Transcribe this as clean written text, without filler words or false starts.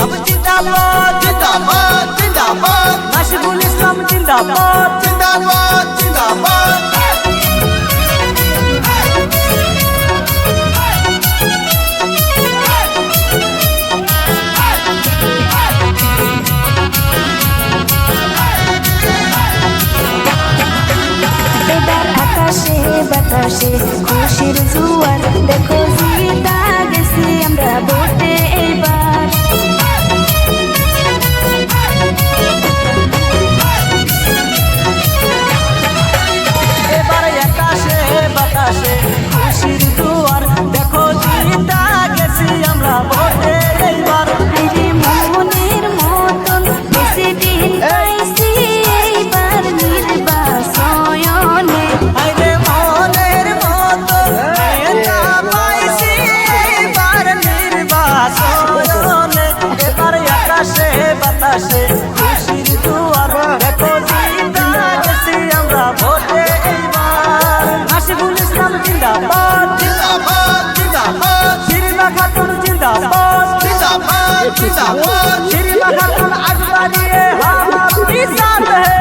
ইসলাম জিন্দাবাদ জিন্দাবাদ জিন্দাবাদ নাসিবুল ইসলাম জিন্দাবাদ জিন্দাবাদ জিন্দাবাদ এবার আকাশে বাতাসে খুশির জোয়ার দেখো জিতা গেছি আমরা ভোটে এইবার এবার আকাশে বাতাসে খুশির জোয়ার দেখো জিতা গেছি আমরা ভোটে এইবার আইরে মনের মতন বেশি দিন পাইছি এইবার নির্বাচনে আইরে মনের মতো নেতা পাইছি এইবার নির্বাচনে এবার আকাশে বাতাসে খুশির জোয়ার দেখো জিতা গেছি আমরা ভোটে এইবার নাসিবুল ইসলাম জিন্দাবাদ জিন্দাবাদ জিন্দাবাদ শিরিনা খাতুন জিন্দাবাদ জিন্দাবাদ জিন্দাবাদ शिरीना खातून आज बानिए हम आपकी साथ है